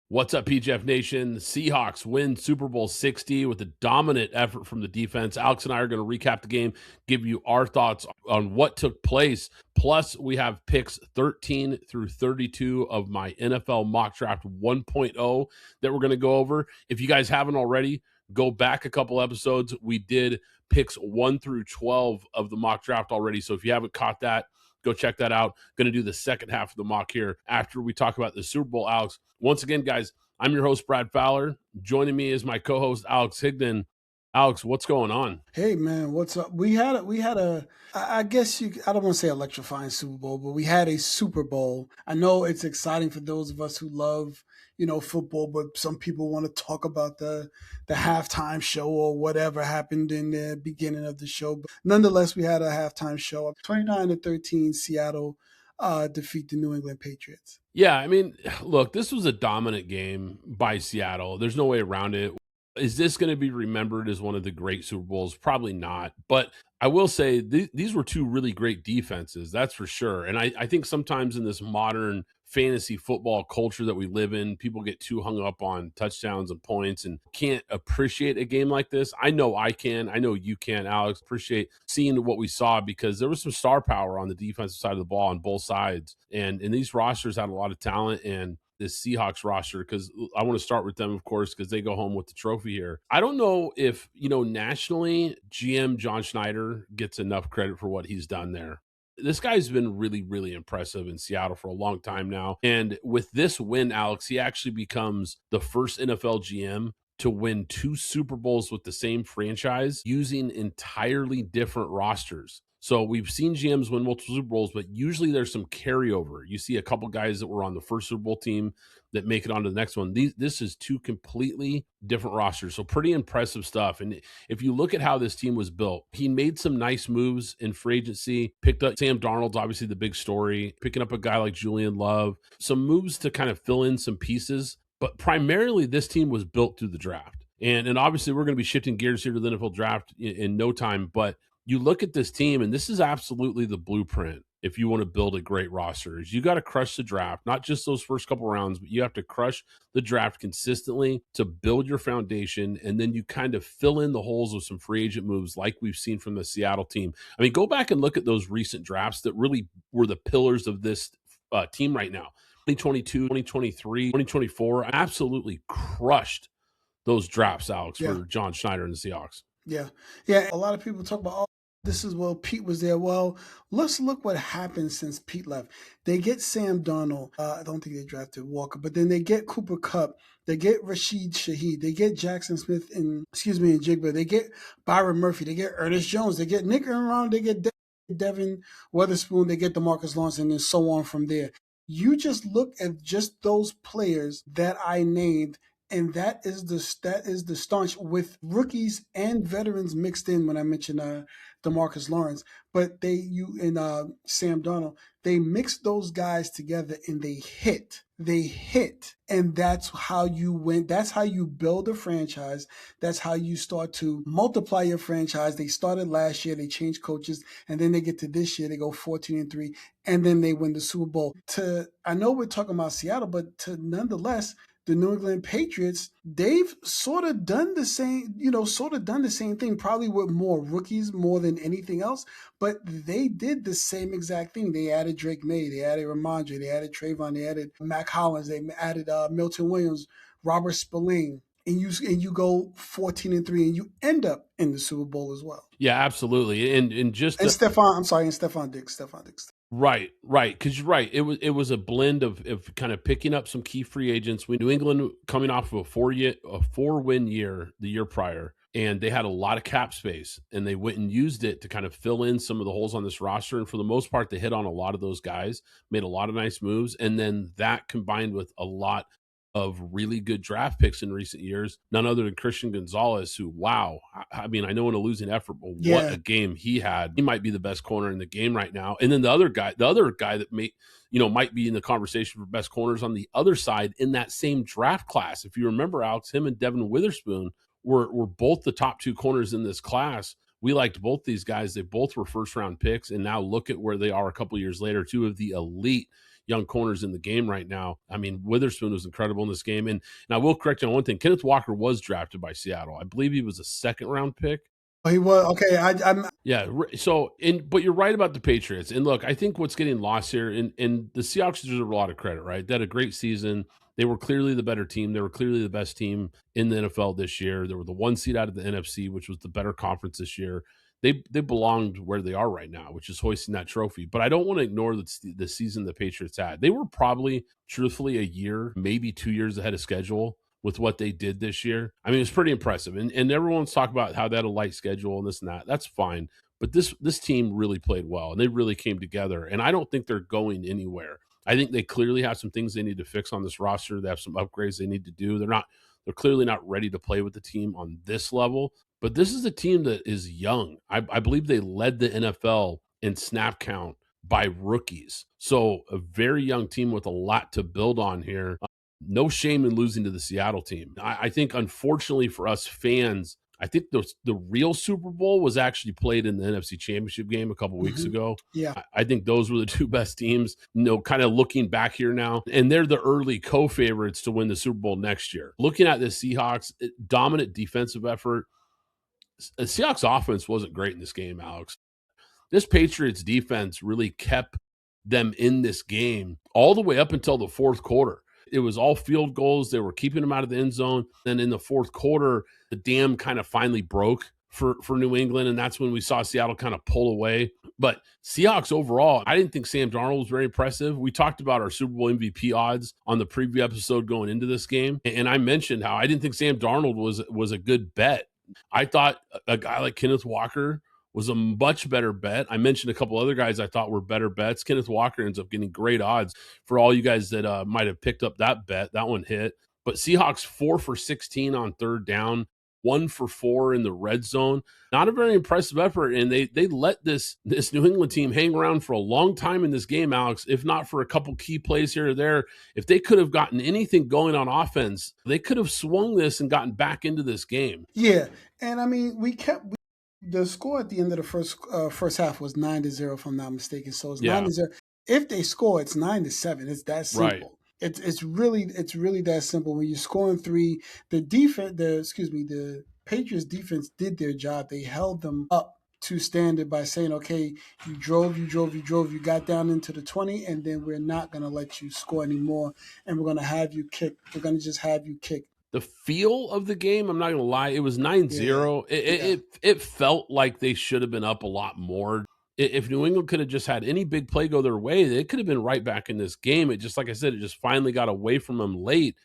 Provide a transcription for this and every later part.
What's up, PGF Nation? The Seahawks win Super Bowl 60 with a dominant effort from the defense. Alex and I are going to recap the game, give you our thoughts on what took place. Plus, we have picks 13 through 32 of my NFL Mock Draft 1.0 that we're going to go over. If you guys haven't already, go back a couple episodes. We did picks 1 through 12 of the mock draft already. So if you haven't caught that, go check that out. Going to do the second half of the mock here after we talk about the Super Bowl, Alex. Once again, guys, I'm your host, Brad Fowler. Joining me is my co-host, Alex Higdon. Alex, what's going on? Hey man, what's up? I guess I don't want to say electrifying Super Bowl, but we had a Super Bowl. I know it's exciting for those of us who love, football, but some people want to talk about the halftime show or whatever happened in the beginning of the show. But nonetheless, we had a halftime show. 29-13, Seattle defeat the New England Patriots. Yeah, I mean, look, this was a dominant game by Seattle. There's no way around it. Is this going to be remembered as one of the great Super Bowls? Probably not. But I will say these were two really great defenses, that's for sure. And I think sometimes in this modern fantasy football culture that we live in, people get too hung up on touchdowns and points and can't appreciate a game like this. I know I can. I know you can, Alex. Appreciate seeing what we saw because there was some star power on the defensive side of the ball on both sides. And these rosters had a lot of talent, and this Seahawks roster, because I want to start with them, of course, because they go home with the trophy here. I don't know if, nationally, GM John Schneider gets enough credit for what he's done there. This guy's been really, really impressive in Seattle for a long time now. And with this win, Alex, he actually becomes the first NFL GM to win 2 Super Bowls with the same franchise using entirely different rosters. So we've seen GMs win multiple Super Bowls, but usually there's some carryover. You see a couple guys that were on the first Super Bowl team that make it onto the next one. This is 2 completely different rosters. So pretty impressive stuff. And if you look at how this team was built, he made some nice moves in free agency, picked up Sam Darnold's obviously the big story, picking up a guy like Julian Love, some moves to kind of fill in some pieces. But primarily this team was built through the draft. And obviously we're going to be shifting gears here to the NFL draft in no time, but you look at this team, and this is absolutely the blueprint if you want to build a great roster. Is you got to crush the draft, not just those first couple rounds, but you have to crush the draft consistently to build your foundation, and then you kind of fill in the holes with some free agent moves like we've seen from the Seattle team. I mean, go back and look at those recent drafts that really were the pillars of this team right now. 2022, 2023, 2024, absolutely crushed those drafts, Alex, Yeah. for John Schneider and the Seahawks. Yeah. A lot of people talk about, this is Pete was there. Well, let's look what happened since Pete left. They get Sam Darnold. I don't think they drafted Walker, but then they get Cooper Kupp. They get Rashid Shaheed. They get Jackson Smith and Jigba. They get Byron Murphy. They get Ernest Jones. They get Nick Aaron. They get Devin Weatherspoon. They get DeMarcus Lawrence, and then so on from there. You just look at just those players that I named, and that is the staunch with rookies and veterans mixed in when I mentioned DeMarcus Lawrence. But Sam Darnold, they mix those guys together and they hit. And that's how you win. That's how you build a franchise. That's how you start to multiply your franchise. They started last year, they changed coaches, and then they get to this year, they go 14-3, and then they win the Super Bowl. I know we're talking about Seattle, but nonetheless, the New England Patriots, they've sort of done the same thing, probably with more rookies more than anything else, but they did the same exact thing. They added Drake Maye, they added Ramondre, they added Trayvon, they added Mac Hollins, they added Milton Williams, Robert Spillane, and you go 14-3, and you end up in the Super Bowl as well. Yeah, absolutely. And Stephon Diggs. Right. Because you're right. It was a blend of kind of picking up some key free agents. New England coming off of a 4-win year the year prior, and they had a lot of cap space, and they went and used it to kind of fill in some of the holes on this roster. And for the most part, they hit on a lot of those guys, made a lot of nice moves, and then that combined with a lot of really good draft picks in recent years, none other than Christian Gonzalez, who, wow, I mean, I know in a losing effort, but what a game he had. He might be the best corner in the game right now. And then the other guy that might be in the conversation for best corners on the other side in that same draft class. If you remember, Alex, him and Devin Witherspoon were both the top 2 corners in this class. We liked both these guys. They both were first-round picks, and now look at where they are a couple years later, 2 of the elite young corners in the game right now. I mean, Witherspoon was incredible in this game. And I will correct you on one thing. Kenneth Walker was drafted by Seattle. I believe he was a second-round pick. Oh, he was okay. I'm Yeah. So, but you're right about the Patriots. And look, I think what's getting lost here, and the Seahawks deserve a lot of credit, right? They had a great season. They were clearly the better team. They were clearly the best team in the NFL this year. They were the one seed out of the NFC, which was the better conference this year. They belonged where they are right now, which is hoisting that trophy. But I don't want to ignore the season the Patriots had. They were probably, truthfully, a year, maybe 2 years ahead of schedule with what they did this year. I mean, it's pretty impressive. And everyone's talking about how they had a light schedule and this and that. That's fine. But this team really played well, and they really came together. And I don't think they're going anywhere. I think they clearly have some things they need to fix on this roster. They have some upgrades they need to do. They're clearly not ready to play with the team on this level. But this is a team that is young. I believe they led the NFL in snap count by rookies. So a very young team with a lot to build on here. No shame in losing to the Seattle team. I think, unfortunately for us fans, I think the real Super Bowl was actually played in the NFC Championship game a couple weeks ago. Yeah. I think those were the two best teams, kind of looking back here now. And they're the early co-favorites to win the Super Bowl next year. Looking at the Seahawks, dominant defensive effort. The Seahawks offense wasn't great in this game, Alex. This Patriots defense really kept them in this game all the way up until the fourth quarter. It was all field goals. They were keeping them out of the end zone. Then in the fourth quarter, the dam kind of finally broke for New England, and that's when we saw Seattle kind of pull away. But Seahawks overall, I didn't think Sam Darnold was very impressive. We talked about our Super Bowl MVP odds on the preview episode going into this game, and I mentioned how I didn't think Sam Darnold was a good bet. I thought a guy like Kenneth Walker was a much better bet. I mentioned a couple other guys I thought were better bets. Kenneth Walker ends up getting great odds for all you guys that might have picked up that bet. That one hit. But Seahawks 4 for 16 on third down, 1 for 4 in the red zone. Not a very impressive effort, and they let this New England team hang around for a long time in this game, Alex, if not for a couple key plays here or there. If they could have gotten anything going on offense, they could have swung this and gotten back into this game. Yeah, and I mean, the score at the end of the first half was 9-0, if I'm not mistaken. So it's 9-0. If they score, it's 9-7. It's that simple. Right. It's really that simple. When you're scoring 3, the Patriots defense did their job. They held them up to standard by saying, okay, you drove, you got down into the 20, and then we're not going to let you score anymore, and we're going to have you kick. We're going to just have you kick. The feel of the game, I'm not going to lie, it was 9-0. It felt like they should have been up a lot more. If New England could have just had any big play go their way, they could have been right back in this game. It just, like I said, it just finally got away from them late.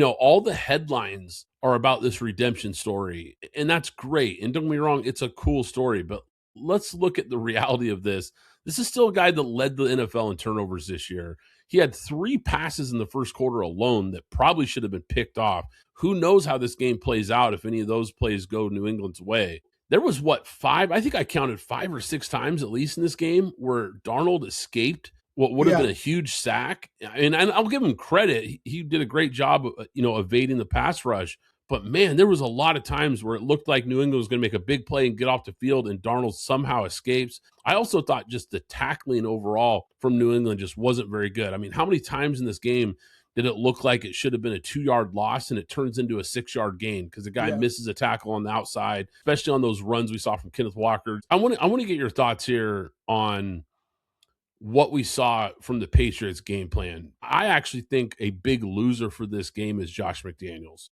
All the headlines are about this redemption story, and that's great. And don't get me wrong, it's a cool story, but let's look at the reality of this. This is still a guy that led the NFL in turnovers this year. He had 3 passes in the first quarter alone that probably should have been picked off. Who knows how this game plays out if any of those plays go New England's way. There was 5? I think I counted 5 or 6 times at least in this game where Darnold escaped what would have been a huge sack. And I'll give him credit. He did a great job of, evading the pass rush. But, man, there was a lot of times where it looked like New England was going to make a big play and get off the field, and Darnold somehow escapes. I also thought just the tackling overall from New England just wasn't very good. I mean, how many times in this game did it look like it should have been a 2-yard loss and it turns into a 6-yard gain because the guy misses a tackle on the outside, especially on those runs we saw from Kenneth Walker? I want to get your thoughts here on what we saw from the Patriots game plan. I actually think a big loser for this game is Josh McDaniels.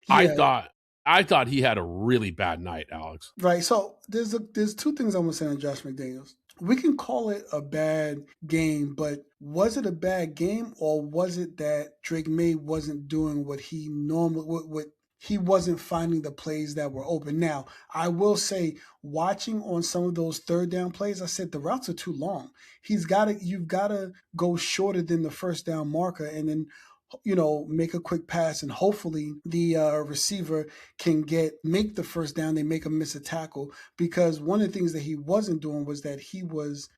Yeah. I thought he had a really bad night, Alex. Right. So there's 2 things I want to say on Josh McDaniels. We can call it a bad game, but was it a bad game, or was it that Drake Maye wasn't doing what he normally he wasn't finding the plays that were open? Now, I will say, watching on some of those third down plays, I said the routes are too long. You've got to go shorter than the first down marker, and then make a quick pass, and hopefully the receiver can make the first down. They make him miss a tackle, because one of the things that he wasn't doing was that he was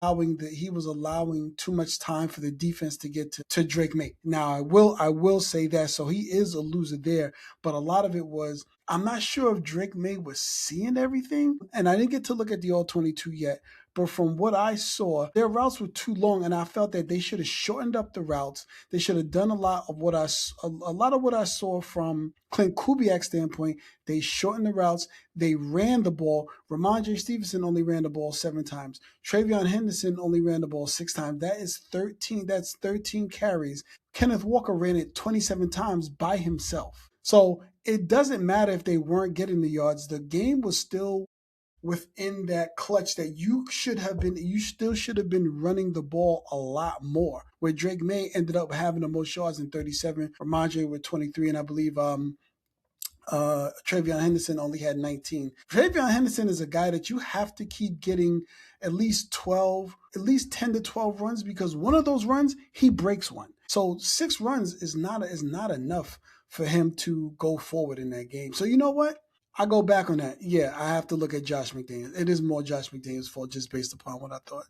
allowing too much time for the defense to get to Drake Maye. Now, I will say that, so he is a loser there, but a lot of it was, I'm not sure if Drake Maye was seeing everything, and I didn't get to look at the All-22 yet, but from what I saw, their routes were too long, and I felt that they should have shortened up the routes. They should have done a lot of what I saw from Clint Kubiak's standpoint. They shortened the routes. They ran the ball. Ramondre Stevenson only ran the ball 7 times. Travion Henderson only ran the ball 6 times. That is 13. That's 13 carries. Kenneth Walker ran it 27 times by himself. So it doesn't matter if they weren't getting the yards. The game was still within that clutch that you still should have been running the ball a lot more. Where Drake Maye ended up having the most yards in 37, Ramondre with 23, and I believe Travion Henderson only had 19. Travion Henderson is a guy that you have to keep getting at least 10 to 12 runs, because one of those runs, he breaks one. So 6 runs is not enough for him to go forward in that game. So you know what? I go back on that. Yeah, I have to look at Josh McDaniels. It is more Josh McDaniels' fault just based upon what I thought.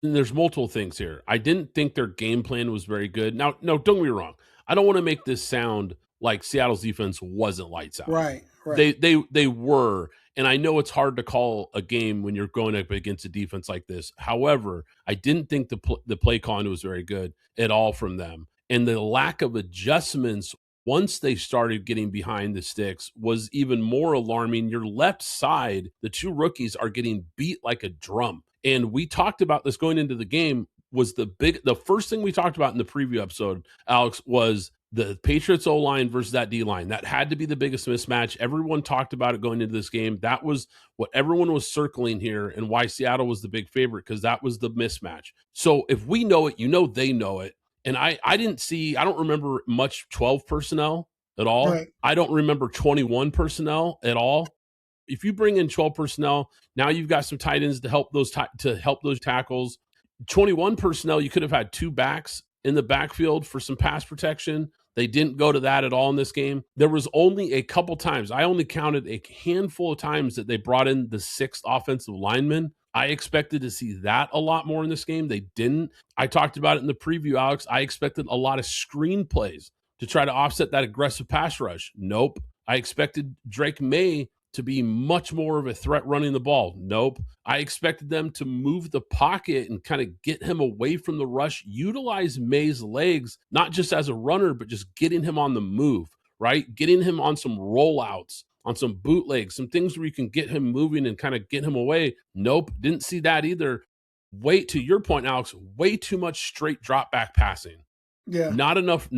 And there's multiple things here. I didn't think their game plan was very good. Now, no, don't get me wrong. I don't want to make this sound like Seattle's defense wasn't lights out. Right. They were, and I know it's hard to call a game when you're going up against a defense like this. However, I didn't think the play calling was very good at all from them, and the lack of adjustments once they started getting behind the sticks was even more alarming. Your left side, the 2 rookies are getting beat like a drum. And we talked about this going into the game. Was the first thing we talked about in the preview episode, Alex, was the Patriots O-line versus that D-line. That had to be the biggest mismatch. Everyone talked about it going into this game. That was what everyone was circling here, and why Seattle was the big favorite, because that was the mismatch. So if we know it, they know it. And I don't remember much 12 personnel at all. Right. I don't remember 21 personnel at all. If you bring in 12 personnel, now you've got some tight ends to help those tackles. 21 personnel, you could have had 2 backs in the backfield for some pass protection. They didn't go to that at all in this game. There was only a couple times. I only counted a handful of times that they brought in the 6th offensive lineman. I expected to see that a lot more in this game. They didn't. I talked about it in the preview, Alex. I expected a lot of screen plays to try to offset that aggressive pass rush. Nope. I expected Drake Maye to be much more of a threat running the ball. Nope. I expected them to move the pocket and kind of get him away from the rush, utilize Maye's legs, not just as a runner, but just getting him on the move, right? Getting him on some rollouts, on some bootlegs, some things where you can get him moving and kind of get him away. Nope. Didn't see that either. To your point, Alex, way too much straight drop back passing. Yeah. Not enough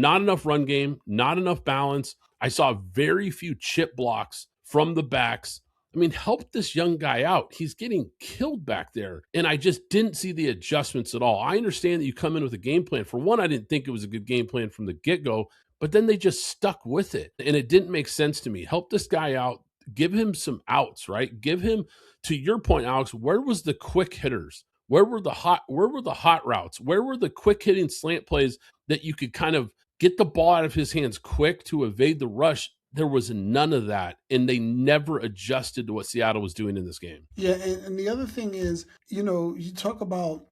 run game, not enough balance. I saw very few chip blocks from the backs. I mean, help this young guy out. He's getting killed back there. And I just didn't see the adjustments at all. I understand that you come in with a game plan. For one, I didn't think it was a good game plan from the get-go, but then they just stuck with it. And it didn't make sense to me. Help this guy out. Give him some outs, right? Give him, to your point, Alex, where was the quick hitters? Where were the hot routes? Where were the quick hitting slant plays that you could kind of get the ball out of his hands quick to evade the rush? There was none of that, and they never adjusted to what Seattle was doing in this game. Yeah, and the other thing is, you talk about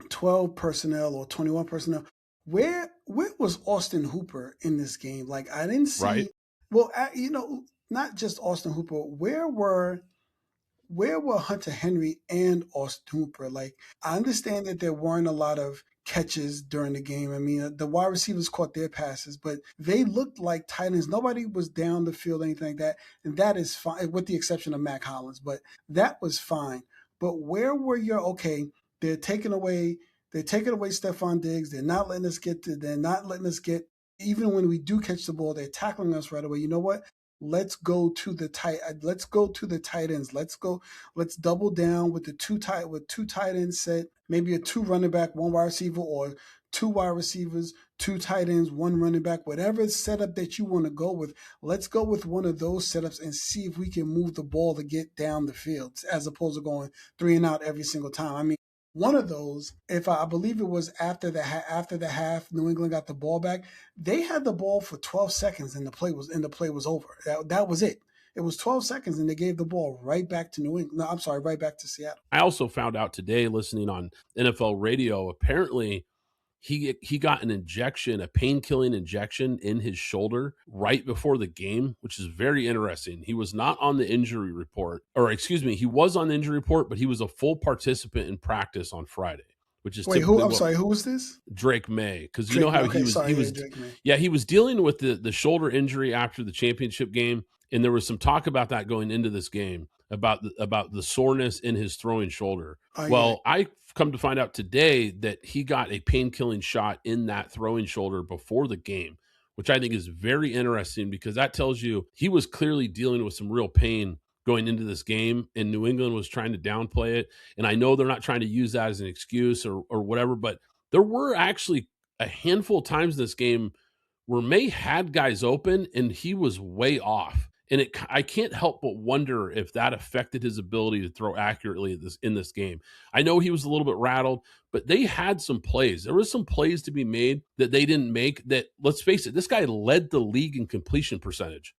12 personnel or 21 personnel. Where was Austin Hooper in this game? Like, I didn't see. Right. Well, not just Austin Hooper. Where were Hunter Henry and Austin Hooper? Like, I understand that there weren't a lot of catches during the game. I mean, the wide receivers caught their passes, but they looked like tight ends. Nobody was down the field, anything like that, and that is fine, with the exception of Mac Hollins. But that was fine. But where were your They're taking away Stephon Diggs. They're not letting us get. Even when we do catch the ball, they're tackling us right away. You know what? Let's go to the tight ends. Let's double down with two tight ends set, maybe a 2 running back, 1 wide receiver, or 2 wide receivers, 2 tight ends, 1 running back, whatever setup that you want to go with. Let's go with one of those setups and see if we can move the ball to get down the field, as opposed to going 3 and out every single time. I mean, one of those, I believe it was after the half, New England got the ball back. They had the ball for 12 seconds, and the play was over. That was it. It was 12 seconds, and they gave the ball right back to New England. No, I'm sorry, right back to Seattle. I also found out today, listening on NFL radio, apparently he got an injection, a pain-killing injection in his shoulder right before the game, which is very interesting. He was not on the injury report, or excuse me, he was on the injury report, but he was a full participant in practice on Friday, which is Wait, who? typically I'm what sorry, who was this? Drake Maye, because you know Drake May. how Okay, sorry, he was Drake May. yeah, he was dealing with the shoulder injury after the championship game, and there was some talk about that going into this game about the soreness in his throwing shoulder. Oh, yeah. Well, I come to find out today that he got a pain-killing shot in that throwing shoulder before the game, which I think is very interesting because that tells you he was clearly dealing with some real pain going into this game, and New England was trying to downplay it. And I know they're not trying to use that as an excuse or whatever, but there were actually a handful of times in this game where May had guys open and he was way off. And I can't help but wonder if that affected his ability to throw accurately in this game. I know he was a little bit rattled, but they had some plays. There was some plays to be made that they didn't make that, let's face it, this guy led the league in completion percentage.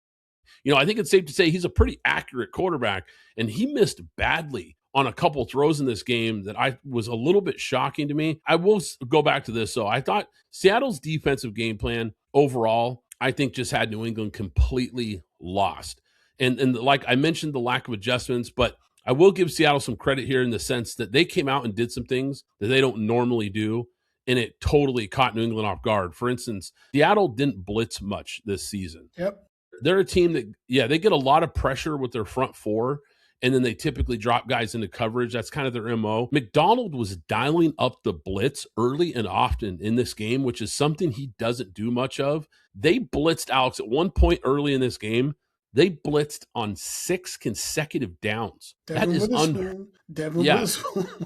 You know, I think it's safe to say he's a pretty accurate quarterback, and he missed badly on a couple throws in this game that I was a little bit shocking to me. I will go back to this. So I thought Seattle's defensive game plan overall, I think just had New England completely lost. And like I mentioned, the lack of adjustments, but I will give Seattle some credit here in the sense that they came out and did some things that they don't normally do, and it totally caught New England off guard. For instance, Seattle didn't blitz much this season. Yep. They're a team that, yeah, they get a lot of pressure with their front four, and then they typically drop guys into coverage. That's kind of their MO. Macdonald was dialing up the blitz early and often in this game, which is something he doesn't do much of. They blitzed Alex at one point early in this game. They blitzed on 6 consecutive downs. Devin Witherspoon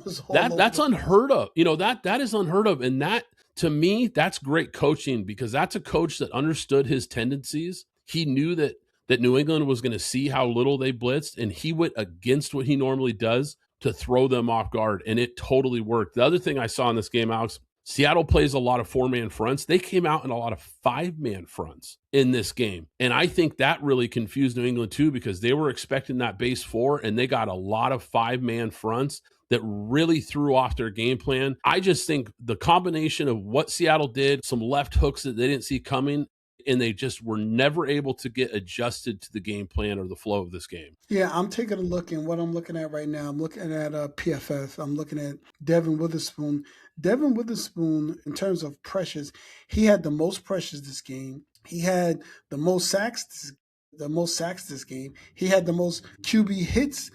was all over. That's unheard of. You know, that is unheard of. And that, to me, that's great coaching because that's a coach that understood his tendencies. He knew that New England was going to see how little they blitzed, and he went against what he normally does to throw them off guard, and it totally worked. The other thing I saw in this game, Alex, Seattle plays a lot of 4-man fronts. They came out in a lot of 5-man fronts in this game, and I think that really confused New England too because they were expecting that base 4, and they got a lot of 5-man fronts that really threw off their game plan. I just think the combination of what Seattle did, some left hooks that they didn't see coming, and they just were never able to get adjusted to the game plan or the flow of this game. Yeah, I'm taking a look, and what I'm looking at right now, I'm looking at PFF. I'm looking at Devin Witherspoon. Devin Witherspoon, in terms of pressures, he had the most pressures this game. He had the most sacks this game. He had the most QB hits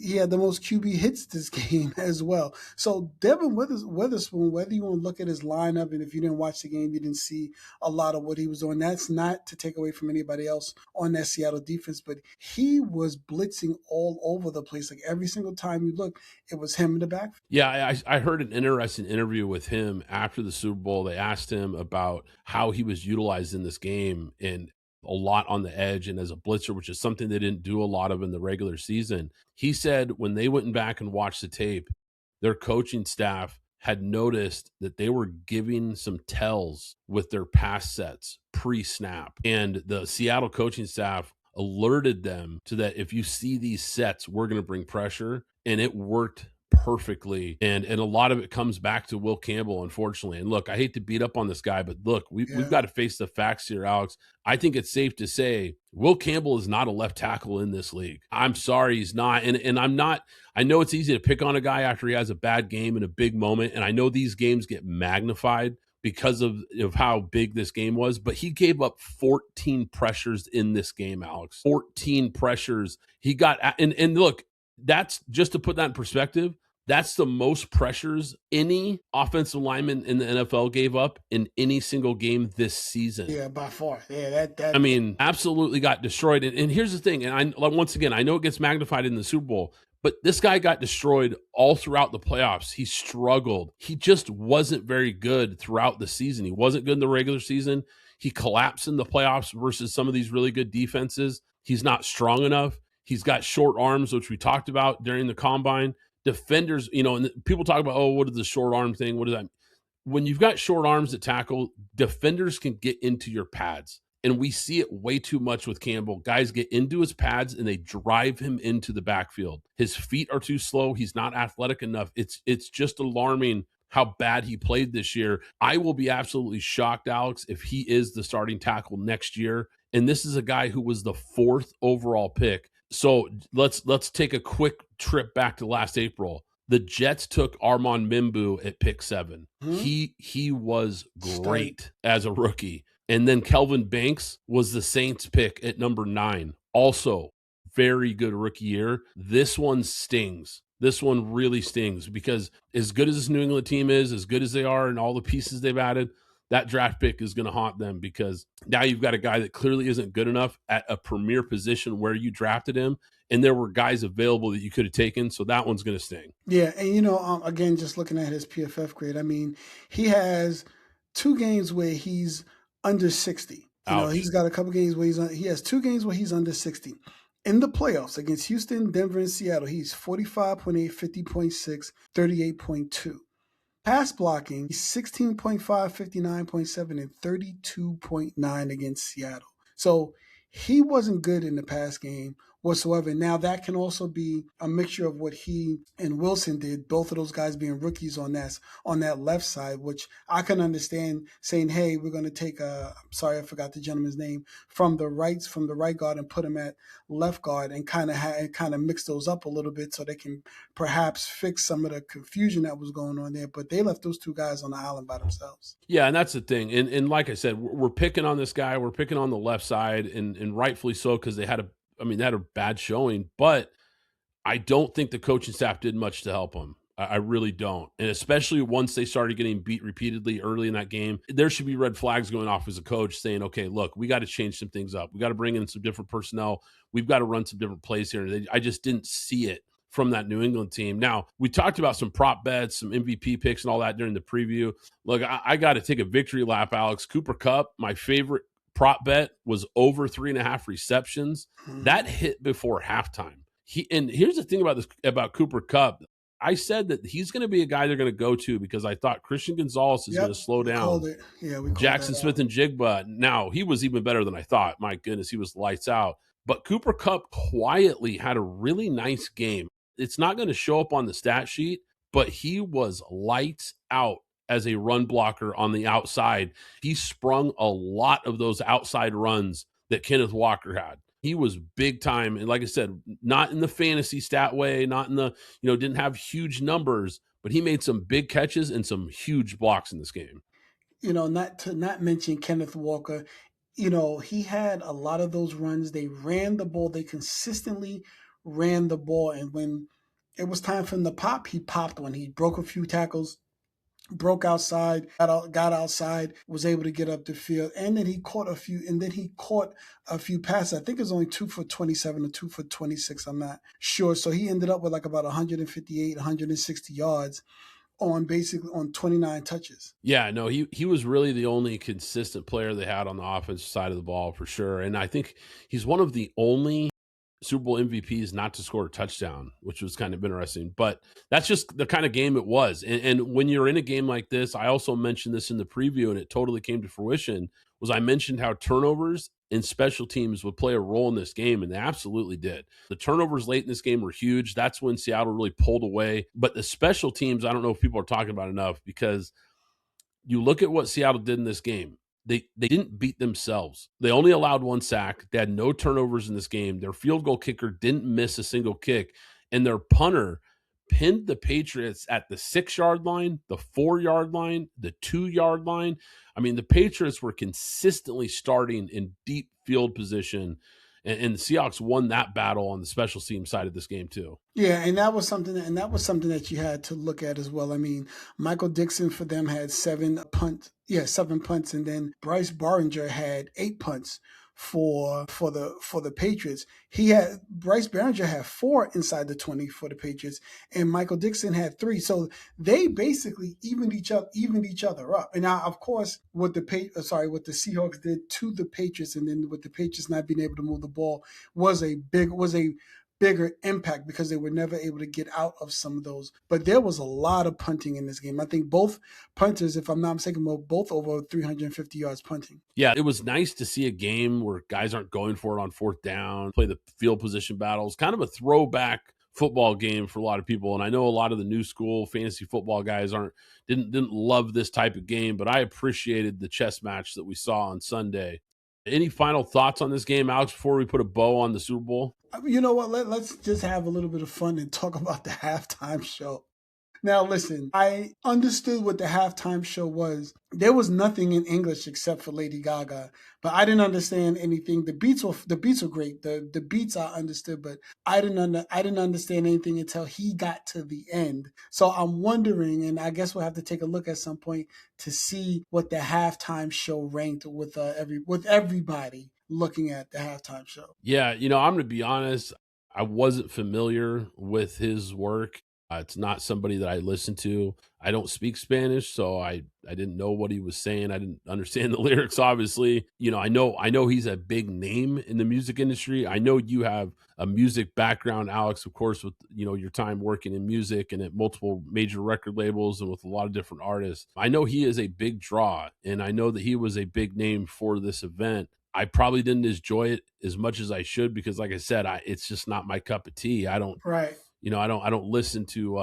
he had the most QB hits this game as well. So Devin Witherspoon, whether you want to look at his lineup, and if you didn't watch the game, you didn't see a lot of what he was doing. That's not to take away from anybody else on that Seattle defense, but he was blitzing all over the place. Like every single time you look, it was him in the back. Yeah, I heard an interesting interview with him after the Super Bowl. They asked him about how he was utilized in this game, and a lot on the edge and as a blitzer, which is something they didn't do a lot of in the regular season. He said when they went back and watched the tape, their coaching staff had noticed that they were giving some tells with their pass sets pre-snap. And the Seattle coaching staff alerted them to that if you see these sets, we're going to bring pressure. And it worked perfectly. And a lot of it comes back to Will Campbell, unfortunately. And look, I hate to beat up on this guy, but look, we've got to face the facts here, Alex. I think it's safe to say Will Campbell is not a left tackle in this league. I'm sorry, he's not. And I'm not, I know it's easy to pick on a guy after he has a bad game and a big moment. And I know these games get magnified because of how big this game was, but he gave up 14 pressures in this game, Alex. 14 pressures. He got, and look, that's just to put that in perspective. That's the most pressures any offensive lineman in the NFL gave up in any single game this season. Yeah, by far. Yeah, I mean, absolutely got destroyed. And here's the thing, and once again, I know it gets magnified in the Super Bowl, but this guy got destroyed all throughout the playoffs. He struggled. He just wasn't very good throughout the season. He wasn't good in the regular season. He collapsed in the playoffs versus some of these really good defenses. He's not strong enough. He's got short arms, which we talked about during the combine. Defenders, and people talk about, what is the short arm thing? What is that? When you've got short arms that tackle, defenders can get into your pads. And we see it way too much with Campbell. Guys get into his pads and they drive him into the backfield. His feet are too slow. He's not athletic enough. It's just alarming how bad he played this year. I will be absolutely shocked, Alex, if he is the starting tackle next year. And this is a guy who was the 4th overall pick. So let's take a quick trip back to last April. The Jets took Armand Mimbu at pick 7. He was great as a rookie. And then Kelvin Banks was the Saints pick at number 9. Also, very good rookie year. This one stings. This one really stings because as good as this New England team is, as good as they are and all the pieces they've added, that draft pick is going to haunt them because now you've got a guy that clearly isn't good enough at a premier position where you drafted him, and there were guys available that you could have taken, so that one's going to sting. Yeah, and again, just looking at his PFF grade, I mean, he has 2 games where he's under 60. He's got a couple games where he has 2 games where he's under 60. In the playoffs against Houston, Denver, and Seattle, he's 45.8, 50.6, 38.2. Pass blocking, he's 16.5, 59.7, and 32.9 against Seattle. So he wasn't good in the pass game whatsoever. Now, that can also be a mixture of what he and Wilson did, both of those guys being rookies on that left side, which I can understand saying, hey, we're going to take I'm sorry, I forgot the gentleman's name, from the right guard and put him at left guard and kind of mix those up a little bit so they can perhaps fix some of the confusion that was going on there. But they left those 2 guys on the island by themselves. Yeah, and that's the thing. And like I said, we're picking on this guy. We're picking on the left side, and rightfully so because they had a bad showing. But I don't think the coaching staff did much to help him. I really don't. And especially once they started getting beat repeatedly early in that game, there should be red flags going off as a coach saying, okay, look, we got to change some things up. We got to bring in some different personnel. We've got to run some different plays here. I just didn't see it from that New England team. Now, we talked about some prop bets, some MVP picks and all that during the preview. Look, I got to take a victory lap, Alex. Cooper Kupp, my favorite prop bet, was over 3.5 receptions. That hit before halftime. And here's the thing about Cooper Kupp. I said that he's going to be a guy they're going to go to because I thought Christian Gonzalez is going to slow down. We called Jackson Smith and Jigba. Now, he was even better than I thought. My goodness, he was lights out. But Cooper Kupp quietly had a really nice game. It's not going to show up on the stat sheet, but he was lights out as a run blocker on the outside. He sprung a lot of those outside runs that Kenneth Walker had. He was big time. And like I said, not in the fantasy stat way, not in the, didn't have huge numbers, but he made some big catches and some huge blocks in this game. Not to not mention Kenneth Walker, he had a lot of those runs. They ran the ball. They consistently ran the ball. And when it was time for him to pop, he popped one. He broke a few tackles, broke outside, got outside, was able to get up the field, and then he caught a few passes. I think it was only 2 for 27 or 2 for 26. I'm not sure. So he ended up with like about 158, 160 yards on 29 touches. Yeah, no, he was really the only consistent player they had on the offensive side of the ball for sure. And I think he's one of the only Super Bowl MVPs not to score a touchdown, which was kind of interesting. But that's just the kind of game it was. And when you're in a game like this, I also mentioned this in the preview, and it totally came to fruition, was I mentioned how turnovers and special teams would play a role in this game, and they absolutely did. The turnovers late in this game were huge. That's when Seattle really pulled away. But the special teams, I don't know if people are talking about enough, because you look at what Seattle did in this game. They didn't beat themselves. They only allowed 1 sack. They had no turnovers in this game. Their field goal kicker didn't miss a single kick. And their punter pinned the Patriots at the 6-yard line, the 4-yard line, the 2-yard line. I mean, the Patriots were consistently starting in deep field position. And the Seahawks won that battle on the special team side of this game too. Yeah, and that was something that you had to look at as well. I mean, Michael Dixon for them had 7 punts, and then Bryce Baringer had 8 punts for the Patriots. Bryce Baringer had 4 inside the 20 for the Patriots, and Michael Dixon had 3. So they basically evened each other up. And now, of course, what the Seahawks did to the Patriots, and then with the Patriots not being able to move the ball, was a bigger impact because they were never able to get out of some of those. But there was a lot of punting in this game. I think both punters, if I'm not mistaken, were both over 350 yards punting. Yeah, it was nice to see a game where guys aren't going for it on 4th down, play the field position battles, kind of a throwback football game for a lot of people. And I know a lot of the new school fantasy football guys didn't love this type of game, but I appreciated the chess match that we saw on Sunday. Any final thoughts on this game, Alex, before we put a bow on the Super Bowl? You know what? Let's just have a little bit of fun and talk about the halftime show. Now, listen, I understood what the halftime show was. There was nothing in English except for Lady Gaga, but I didn't understand anything. The beats were great. The beats I understood, but I didn't understand anything until he got to the end. So I'm wondering, and I guess we'll have to take a look at some point to see what the halftime show ranked with everybody looking at the halftime show. Yeah, I'm going to be honest. I wasn't familiar with his work. It's not somebody that I listen to. I don't speak Spanish, so I didn't know what he was saying. I didn't understand the lyrics, obviously. I know he's a big name in the music industry. I know you have a music background, Alex, of course, with your time working in music and at multiple major record labels and with a lot of different artists. I know he is a big draw, and I know that he was a big name for this event. I probably didn't enjoy it as much as I should because, like I said, it's just not my cup of tea. I don't Right. I don't listen to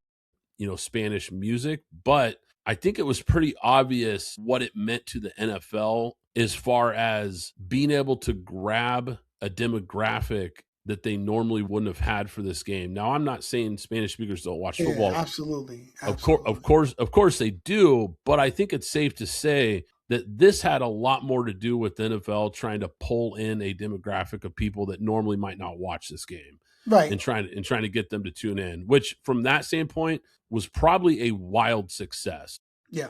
Spanish music, but I think it was pretty obvious what it meant to the NFL as far as being able to grab a demographic that they normally wouldn't have had for this game. Now, I'm not saying Spanish speakers don't watch Yeah, football. absolutely. Of course, Absolutely. of course they do, but I think it's safe to say that this had a lot more to do with the NFL trying to pull in a demographic of people that normally might not watch this game Right. and trying to get them to tune in, which from that standpoint was probably a wild success. Yeah.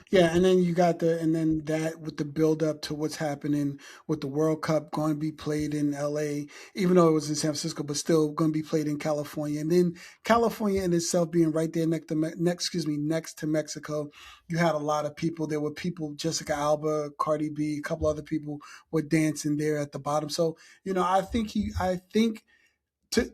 Yeah, and then you got and then that with the build up to what's happening with the World Cup going to be played in LA, even though it was in San Francisco, but still going to be played in California. And then California in itself being right there next to Mexico, you had a lot of people. There were people, Jessica Alba, Cardi B, a couple other people were dancing there at the bottom. So, I think to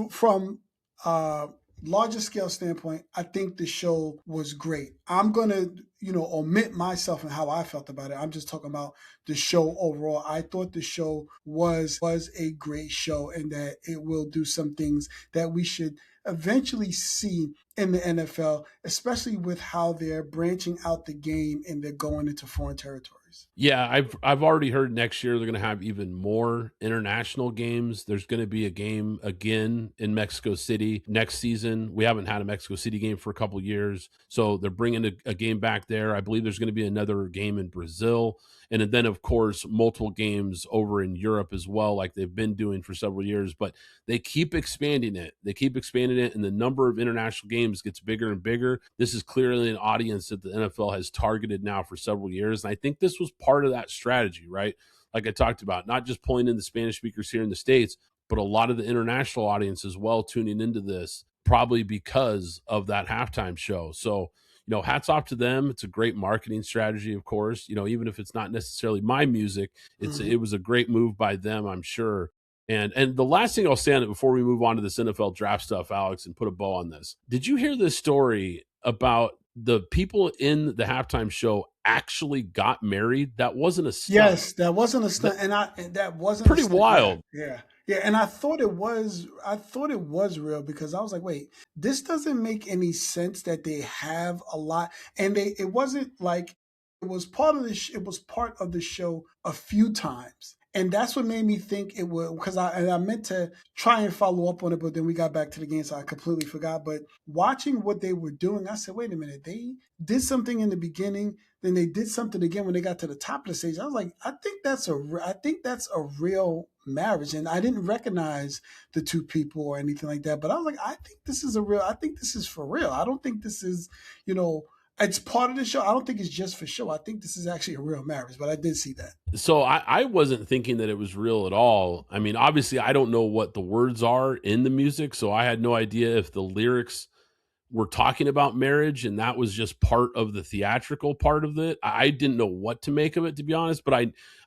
from uh larger scale standpoint, I think the show was great. I'm gonna, omit myself and how I felt about it. I'm just talking about the show overall. I thought the show was a great show and that it will do some things that we should eventually see in the NFL, especially with how they're branching out the game and they're going into foreign territories. Yeah, I've already heard next year they're going to have even more international games. There's going to be a game again in Mexico City next season. We haven't had a Mexico City game for a couple years, so they're bringing a game back there. I believe there's going to be another game in Brazil, and then of course multiple games over in Europe as well, like they've been doing for several years. But they keep expanding it. They keep expanding it, and the number of international games gets bigger and bigger. This is clearly an audience that the NFL has targeted now for several years, and I think this was part of that strategy, right? Like I talked about, not just pulling in the Spanish speakers here in the States, but a lot of the international audience as well tuning into this, probably because of that halftime show. So, hats off to them. It's a great marketing strategy, of course. Even if it's not necessarily my music, Mhm. it was a great move by them, I'm sure. And the last thing I'll say on it before we move on to this NFL draft stuff, Alex, and put a bow on this. Did you hear this story about the people in the halftime show actually got married? That wasn't a stunt. Yes, that wasn't a That stunt, and that wasn't a pretty stunt. Yeah, wild. yeah, yeah. And I thought it was. I thought it was real because I was like, wait, this doesn't make any sense that they have a lot, and it wasn't like it was part of it was part of the show a few times. And that's what made me think it would, because I meant to try and follow up on it, but then we got back to the game, so I completely forgot. But watching what they were doing, I said, wait a minute, they did something in the beginning, then they did something again when they got to the top of the stage. I was like, I think that's a real marriage, and I didn't recognize the two people or anything like that. But I was like, I think this is for real. I don't think this is, you know, it's part of the show. I don't think it's just for show. I think this is actually a real marriage. But I did see that. So I wasn't thinking that it was real at all. I mean, obviously, I don't know what the words are in the music, so I had no idea if the lyrics were talking about marriage and that was just part of the theatrical part of it. I didn't know what to make of it, to be honest, but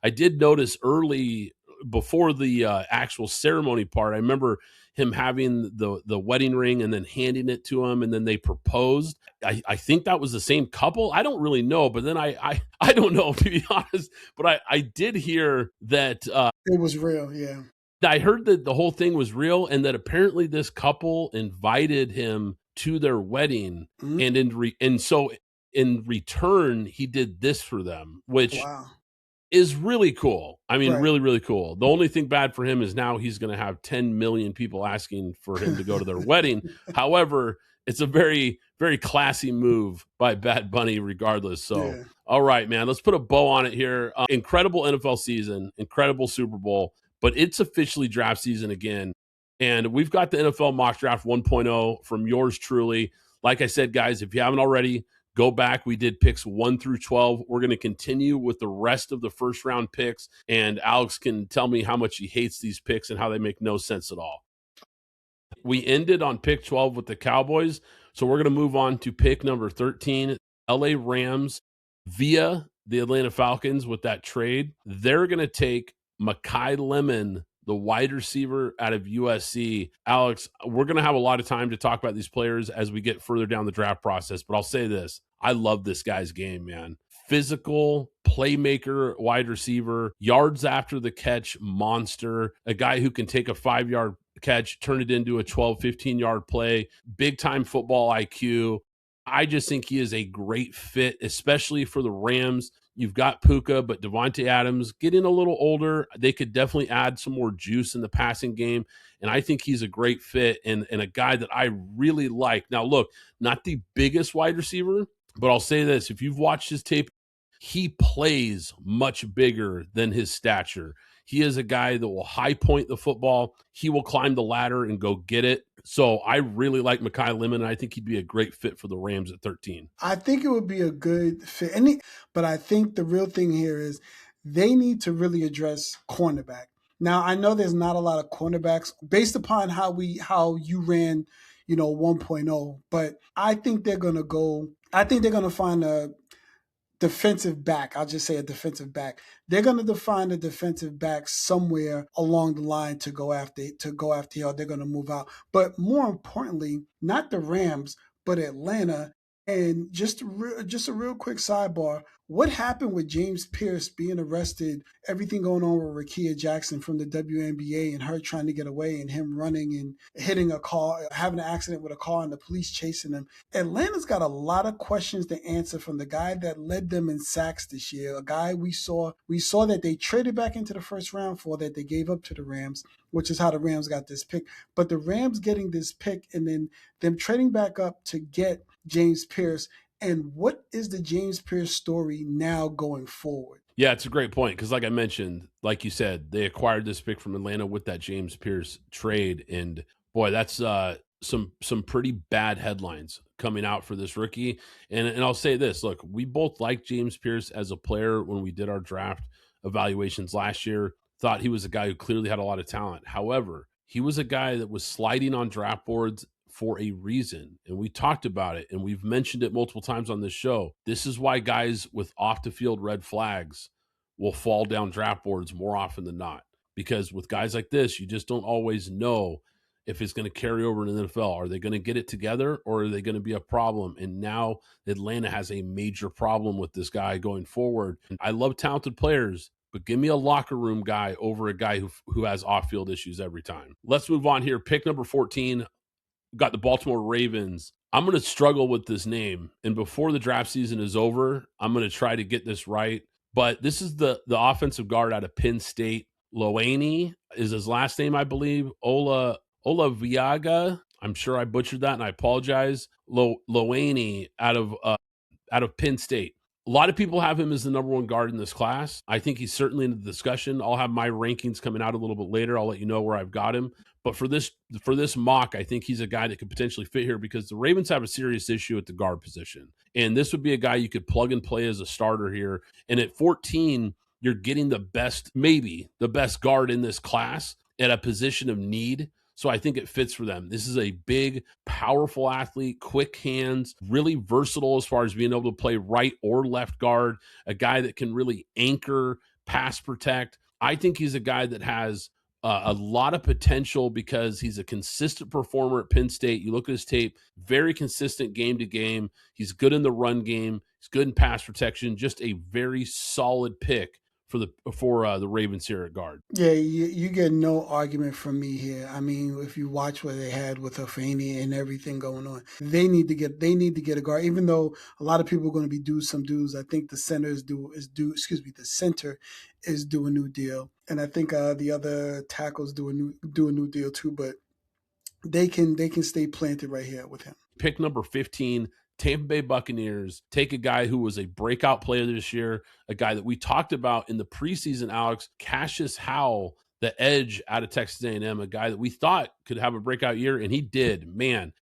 I did notice early before the actual ceremony part. I remember him having the wedding ring and then handing it to him, and then they proposed. I think that was the same couple. I don't really know, but then I don't know, to be honest. But I did hear that It was real, yeah. I heard that the whole thing was real and that apparently this couple invited him to their wedding, Mm, and so in return he did this for them, which wow. is really cool. I mean, Right. really, really cool. The only thing bad for him is now he's going to have 10 million people asking for him to go to their wedding. However, it's a very, very classy move by Bad Bunny regardless. So, Yeah. all right, man, let's put a bow on it here. Incredible NFL season, incredible Super Bowl, but it's officially draft season again. And we've got the NFL Mock Draft 1.0 from yours truly. Like I said, guys, if you haven't already, go back. We did picks 1 through 12. We're going to continue with the rest of the first round picks. And Alex can tell me how much he hates these picks and how they make no sense at all. We ended on pick 12 with the Cowboys. So we're going to move on to pick number 13, LA Rams via the Atlanta Falcons with that trade. They're going to take Mekhi Lemon, the wide receiver out of USC. Alex, we're going to have a lot of time to talk about these players as we get further down the draft process, but I'll say this. I love this guy's game, man. Physical, playmaker, wide receiver, yards after the catch monster, a guy who can take a 5-yard catch, turn it into a 12, 15-yard play, big-time football IQ. I just think he is a great fit, especially for the Rams. You've got Puka, but Devontae Adams getting a little older. They could definitely add some more juice in the passing game, and I think he's a great fit and a guy that I really like. Now, look, not the biggest wide receiver, but I'll say this. If you've watched his tape, he plays much bigger than his stature. He is a guy that will high point the football. He will climb the ladder and go get it. So I really like Mekhi Lemon, and I think he'd be a great fit for the Rams at 13. I think it would be a good fit. But I think the real thing here is they need to really address cornerback. Now, I know there's not a lot of cornerbacks based upon how you ran, 1.0, but I think they're going to find a defensive back. I'll just say a defensive back. They're going to define a defensive back somewhere along the line to go after, or they're going to move out. But more importantly, not the Rams, but Atlanta. And just a real quick sidebar. What happened with James Pierce being arrested? Everything going on with Rakia Jackson from the WNBA and her trying to get away and him running and hitting a car, having an accident with a car and the police chasing him. Atlanta's got a lot of questions to answer from the guy that led them in sacks this year. A guy we saw that they traded back into the first round for, that they gave up to the Rams, which is how the Rams got this pick. But the Rams getting this pick and then them trading back up to get James Pierce. And what is the James Pierce story now going forward? Yeah, it's a great point because, like I mentioned, like you said, they acquired this pick from Atlanta with that James Pierce trade, and boy, that's some pretty bad headlines coming out for this rookie. And I'll say this: look, we both liked James Pierce as a player when we did our draft evaluations last year. Thought he was a guy who clearly had a lot of talent. However, he was a guy that was sliding on draft boards for a reason. And we talked about it and we've mentioned it multiple times on this show. This is why guys with off the field red flags will fall down draft boards more often than not. Because with guys like this, you just don't always know if it's going to carry over in the NFL. Are they going to get it together or are they going to be a problem? And now Atlanta has a major problem with this guy going forward. And I love talented players, but give me a locker room guy over a guy who has off-field issues every time. Let's move on here. Pick number 14. Got the Baltimore Ravens. I'm going to struggle with this name. And before the draft season is over, I'm going to try to get this right. But this is the offensive guard out of Penn State. Loaney is his last name, I believe. Ola Viaga. I'm sure I butchered that, and I apologize. Loaney out of Penn State. A lot of people have him as the number one guard in this class. I think he's certainly in the discussion. I'll have my rankings coming out a little bit later. I'll let you know where I've got him. But for this mock, I think he's a guy that could potentially fit here because the Ravens have a serious issue at the guard position. And this would be a guy you could plug and play as a starter here. And at 14, you're getting maybe the best guard in this class at a position of need. So I think it fits for them. This is a big, powerful athlete, quick hands, really versatile as far as being able to play right or left guard, a guy that can really anchor, pass protect. I think he's a guy that has a lot of potential because he's a consistent performer at Penn State. You look at his tape, very consistent game to game. He's good in the run game. He's good in pass protection. Just a very solid pick for the Ravens here at guard. Yeah, you get no argument from me here. I mean, if you watch what they had with Afeni and everything going on, they need to get a guard. Even though a lot of people are going to be due some dues, I think the center is due. The center is due a new deal, and I think the other tackles do a new deal too. But they can stay planted right here with him. Pick number 15. Tampa Bay Buccaneers take a guy who was a breakout player this year, a guy that we talked about in the preseason, Alex, Cassius Howell, the edge out of Texas A&M, a guy that we thought could have a breakout year, and he did, man.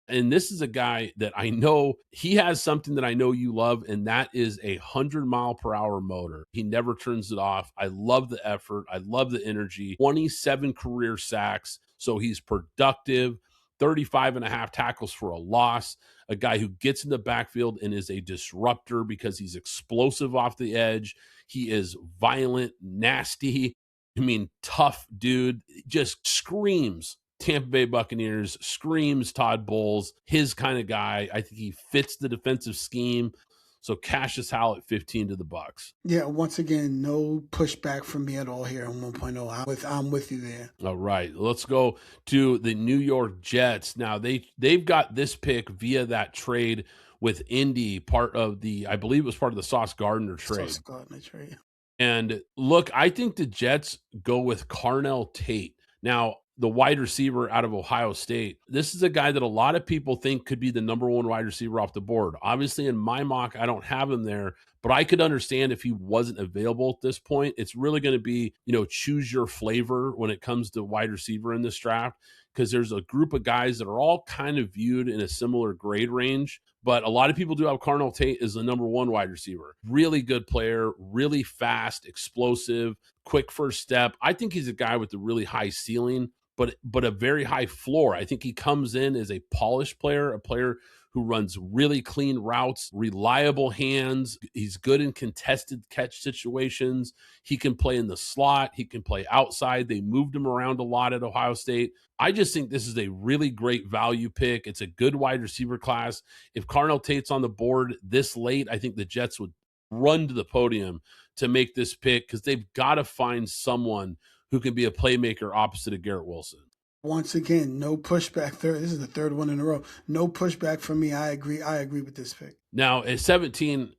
And this is a guy that I know he has something that I know you love, and that is a 100-mile-per-hour motor. He never turns it off. I love the effort. I love the energy. 27 career sacks, so he's productive. 35 and a half tackles for a loss, a guy who gets in the backfield and is a disruptor because he's explosive off the edge. He is violent, nasty. I mean, tough dude, just screams Tampa Bay Buccaneers, screams Todd Bowles, his kind of guy. I think he fits the defensive scheme. So Cassius Howell at 15 to the Bucs. Yeah, once again, no pushback from me at all here on 1.0. I'm with you there. All right, let's go to the New York Jets. Now they've got this pick via that trade with Indy, I believe it was part of the Sauce Gardner trade. Sauce Gardner trade. And look, I think the Jets go with Carnell Tate. Now, the wide receiver out of Ohio State. This is a guy that a lot of people think could be the number one wide receiver off the board. Obviously, in my mock, I don't have him there, but I could understand if he wasn't available at this point. It's really going to be, choose your flavor when it comes to wide receiver in this draft, because there's a group of guys that are all kind of viewed in a similar grade range. But a lot of people do have Carnell Tate as the number one wide receiver. Really good player, really fast, explosive, quick first step. I think he's a guy with a really high ceiling, but a very high floor. I think he comes in as a polished player, a player who runs really clean routes, reliable hands. He's good in contested catch situations. He can play in the slot. He can play outside. They moved him around a lot at Ohio State. I just think this is a really great value pick. It's a good wide receiver class. If Carnell Tate's on the board this late, I think the Jets would run to the podium to make this pick, because they've got to find someone who can be a playmaker opposite of Garrett Wilson. Once again, no pushback. This is the third one in a row. No pushback from me. I agree with this pick. Now, at 17,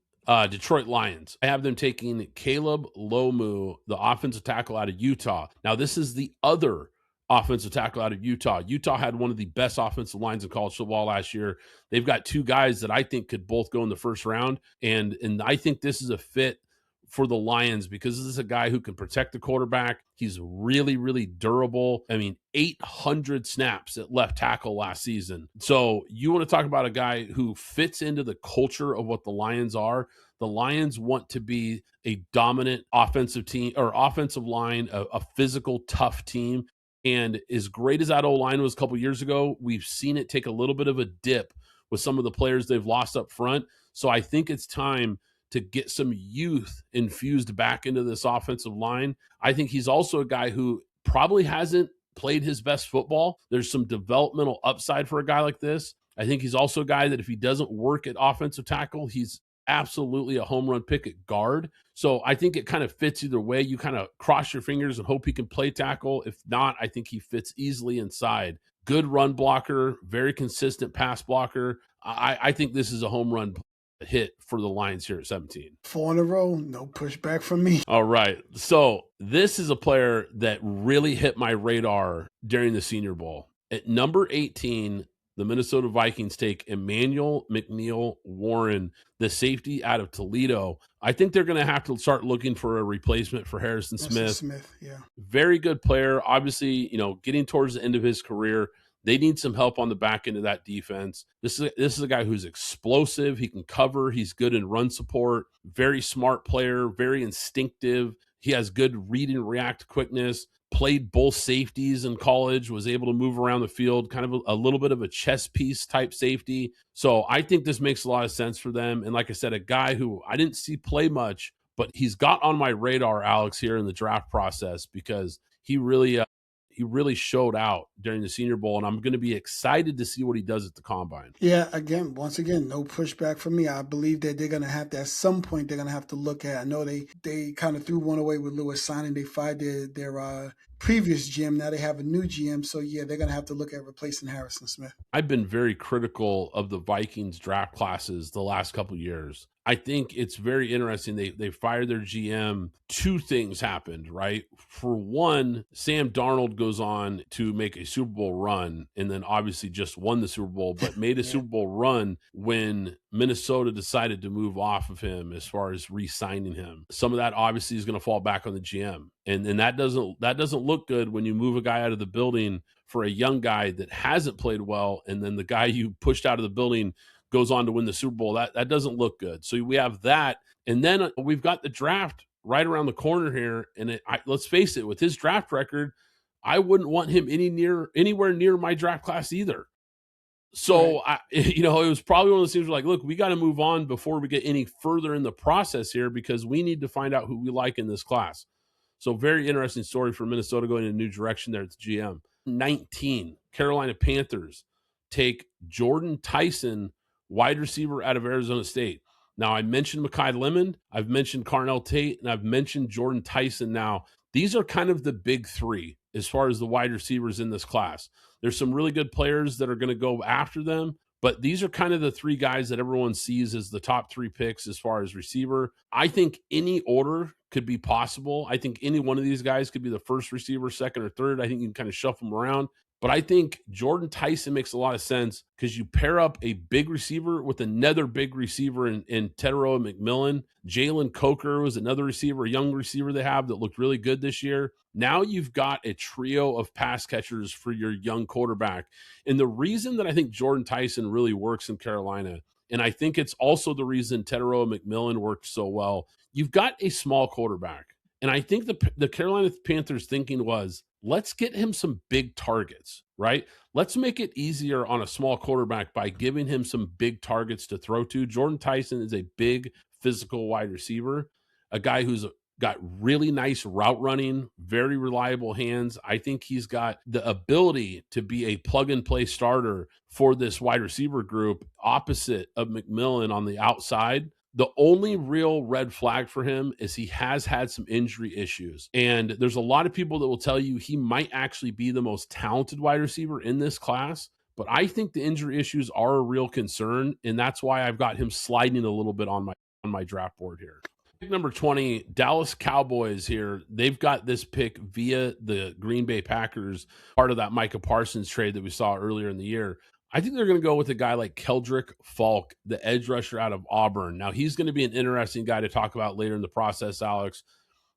Detroit Lions. I have them taking Caleb Lomu, the offensive tackle out of Utah. Now, this is the other offensive tackle out of Utah. Utah had one of the best offensive lines in college football last year. They've got two guys that I think could both go in the first round, and I think this is a fit for the Lions because this is a guy who can protect the quarterback. He's really, really durable. I mean, 800 snaps at left tackle last season. So you want to talk about a guy who fits into the culture of what the Lions are. The Lions want to be a dominant offensive team or offensive line, a physical, tough team. And as great as that O-line was a couple years ago, we've seen it take a little bit of a dip with some of the players they've lost up front. So I think it's time to get some youth infused back into this offensive line. I think he's also a guy who probably hasn't played his best football. There's some developmental upside for a guy like this. I think he's also a guy that if he doesn't work at offensive tackle, he's absolutely a home run pick at guard. So I think it kind of fits either way. You kind of cross your fingers and hope he can play tackle. If not, I think he fits easily inside. Good run blocker, very consistent pass blocker. I think this is a home run hit for the Lions here at 17. 4 in a row, no pushback from me. All right. So this is a player that really hit my radar during the Senior Bowl. At number 18, the Minnesota Vikings take Emmanuel McNeil-Warren, the safety out of Toledo. I think they're going to have to start looking for a replacement for Harrison Smith. Yeah. Very good player. Obviously, getting towards the end of his career. They need some help on the back end of that defense. This is a guy who's explosive. He can cover. He's good in run support. Very smart player. Very instinctive. He has good read and react quickness. Played both safeties in college. Was able to move around the field. Kind of a little bit of a chess piece type safety. So I think this makes a lot of sense for them. And like I said, a guy who I didn't see play much, but he's got on my radar, Alex, here in the draft process because he really he really showed out during the Senior Bowl, and I'm going to be excited to see what he does at the Combine. Yeah, once again, no pushback from me. I believe that they're going to have to, at some point, they're going to have to look at. I know they kind of threw one away with Lewis signing. They fired their previous GM. Now they have a new GM. So, yeah, they're going to have to look at replacing Harrison Smith. I've been very critical of the Vikings draft classes the last couple of years. I think it's very interesting. They fired their GM. Two things happened, right? For one, Sam Darnold goes on to make a Super Bowl run and then obviously just won the Super Bowl, but made a Super Bowl run when Minnesota decided to move off of him as far as re-signing him. Some of that obviously is going to fall back on the GM. And that doesn't look good when you move a guy out of the building for a young guy that hasn't played well, and then the guy you pushed out of the building goes on to win the Super Bowl. That doesn't look good. So we have that, and then we've got the draft right around the corner here. And let's face it, with his draft record, I wouldn't want him anywhere near my draft class either. So right. It was probably one of those things where, like, look, we got to move on before we get any further in the process here, because we need to find out who we like in this class. So very interesting story for Minnesota going in a new direction there at the GM. 19, Carolina Panthers take Jordan Tyson, wide receiver out of Arizona State. Now, I mentioned Mekhi Lemon, I've mentioned Carnell Tate, and I've mentioned Jordan Tyson now. These are kind of the big three as far as the wide receivers in this class. There's some really good players that are going to go after them, but these are kind of the three guys that everyone sees as the top three picks as far as receiver. I think any order could be possible. I think any one of these guys could be the first receiver, second or third. I think you can kind of shuffle them around. But I think Jordan Tyson makes a lot of sense because you pair up a big receiver with another big receiver in Tetero McMillan. Jalen Coker was another receiver, a young receiver they have that looked really good this year. Now you've got a trio of pass catchers for your young quarterback. And the reason that I think Jordan Tyson really works in Carolina, and I think it's also the reason Tetero McMillan worked so well, you've got a small quarterback. And I think the Carolina Panthers thinking was, let's get him some big targets, right? Let's make it easier on a small quarterback by giving him some big targets to throw to. Jordan Tyson is a big physical wide receiver, a guy who's got really nice route running, very reliable hands. I think he's got the ability to be a plug and play starter for this wide receiver group opposite of McMillan on the outside. The only real red flag for him is he has had some injury issues. And there's a lot of people that will tell you he might actually be the most talented wide receiver in this class. But I think the injury issues are a real concern. And that's why I've got him sliding a little bit on my draft board here. Pick number 20, Dallas Cowboys here. They've got this pick via the Green Bay Packers, part of that Micah Parsons trade that we saw earlier in the year. I think they're going to go with a guy like Keldrick Falk, the edge rusher out of Auburn. Now, he's going to be an interesting guy to talk about later in the process, Alex,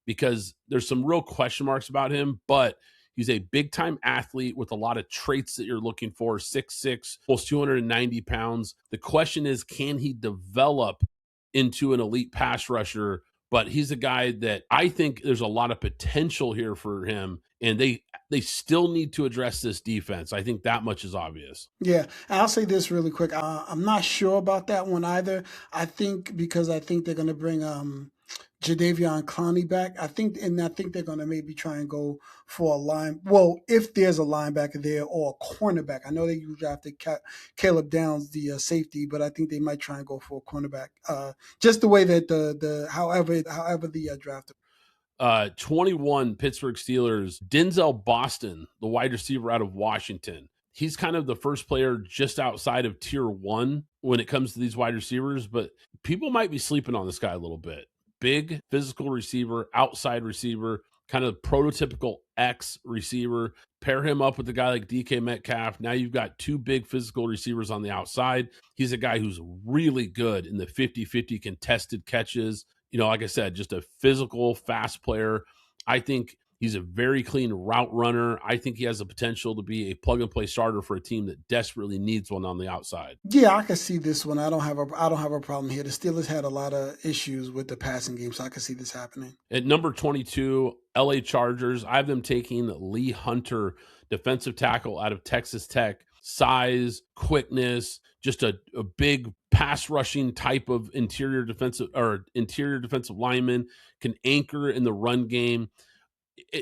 because there's some real question marks about him, but he's a big-time athlete with a lot of traits that you're looking for, 6'6", almost 290 pounds. The question is, can he develop into an elite pass rusher? But he's a guy that I think there's a lot of potential here for him, and they still need to address this defense. I think that much is obvious. Yeah, I'll say this really quick. I'm not sure about that one either. I think they're going to bring Jadeveon Clowney back. I think they're going to maybe try and go for a line. Well, if there's a linebacker there or a cornerback. I know they drafted Caleb Downs, the safety, but I think they might try and go for a cornerback. Just the way that however the draft. 21 Pittsburgh Steelers, Denzel Boston, the wide receiver out of Washington. He's kind of the first player just outside of tier 1 when it comes to these wide receivers, but people might be sleeping on this guy a little bit. Big physical receiver, outside receiver, kind of prototypical X receiver. Pair him up with a guy like DK Metcalf. Now you've got two big physical receivers on the outside. He's a guy who's really good in the 50-50 contested catches. Like I said, just a physical, fast player. I think he's a very clean route runner. I think he has the potential to be a plug-and-play starter for a team that desperately needs one on the outside. Yeah, I can see this one. I don't have a problem here. The Steelers had a lot of issues with the passing game, so I can see this happening. At number 22, LA Chargers, I have them taking Lee Hunter, defensive tackle out of Texas Tech. Size, quickness, just a big pass rushing type of interior defensive lineman, can anchor in the run game.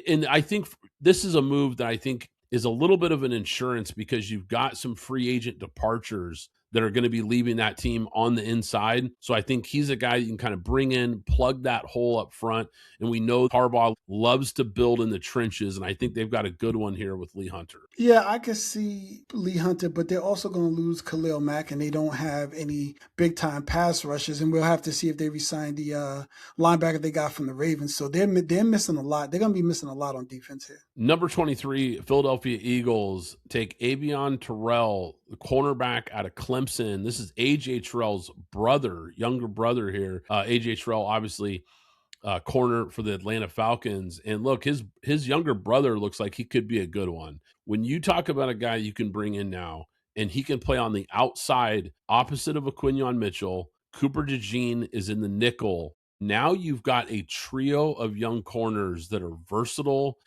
And I think this is a move that I think is a little bit of an insurance because you've got some free agent departures that are going to be leaving that team on the inside. So I think he's a guy you can kind of bring in, plug that hole up front. And we know Harbaugh loves to build in the trenches. And I think they've got a good one here with Lee Hunter. Yeah, I could see Lee Hunter, but they're also going to lose Khalil Mack, and they don't have any big time pass rushes. And we'll have to see if they resign the linebacker they got from the Ravens. So they're missing a lot. They're going to be missing a lot on defense here. Number 23, Philadelphia Eagles take Avion Terrell, the cornerback out of Clemson. This is A.J. Terrell's brother, younger brother here. A.J. Terrell, obviously, corner for the Atlanta Falcons. And look, his younger brother looks like he could be a good one. When you talk about a guy you can bring in now, and he can play on the outside opposite of a Quinyon Mitchell, Cooper DeJean is in the nickel. Now you've got a trio of young corners that are versatile,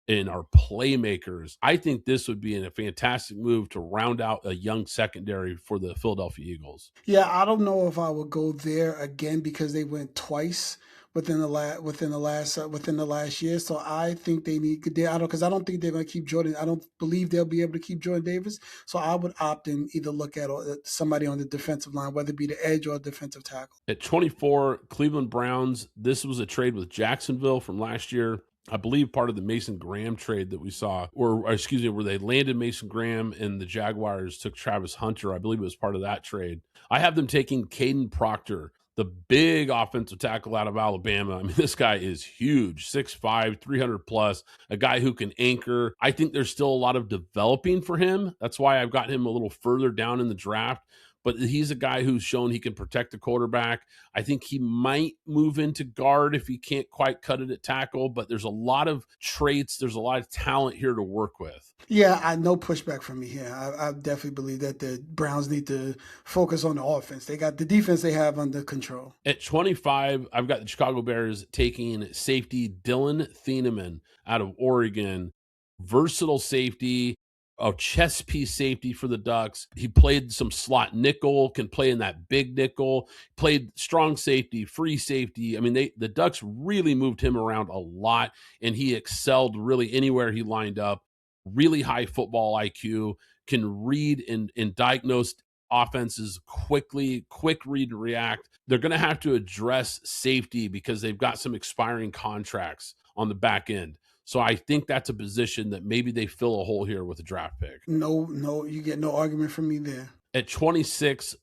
and are playmakers. I think this would be a fantastic move to round out a young secondary for the Philadelphia Eagles. Yeah, I don't know if I would go there again because they went twice within the last year. So I think they need because I don't think they're going to keep Jordan. I don't believe they'll be able to keep Jordan Davis. So I would opt in either look at somebody on the defensive line, whether it be the edge or defensive tackle. At 24, Cleveland Browns. This was a trade with Jacksonville from last year. I believe part of the Mason Graham trade that we saw, where they landed Mason Graham and the Jaguars took Travis Hunter. I believe it was part of that trade. I have them taking Caden Proctor, the big offensive tackle out of Alabama. I mean, this guy is huge, 6'5", 300 plus, a guy who can anchor. I think there's still a lot of developing for him. That's why I've got him a little further down in the draft. But he's a guy who's shown he can protect the quarterback. I think he might move into guard if he can't quite cut it at tackle, but there's a lot of traits. There's a lot of talent here to work with. Yeah, no pushback from me here. I definitely believe that the Browns need to focus on the offense. They got the defense they have under control. At 25, I've got the Chicago Bears taking safety Dylan Thieneman out of Oregon. Versatile safety. A chess piece safety for the Ducks. He played some slot nickel, can play in that big nickel, played strong safety, free safety. I mean, the Ducks really moved him around a lot, and he excelled really anywhere he lined up. Really high football IQ, can read and diagnose offenses quickly, quick read and react. They're going to have to address safety because they've got some expiring contracts on the back end. So I think that's a position that maybe they fill a hole here with a draft pick. No, you get no argument from me there. At 26,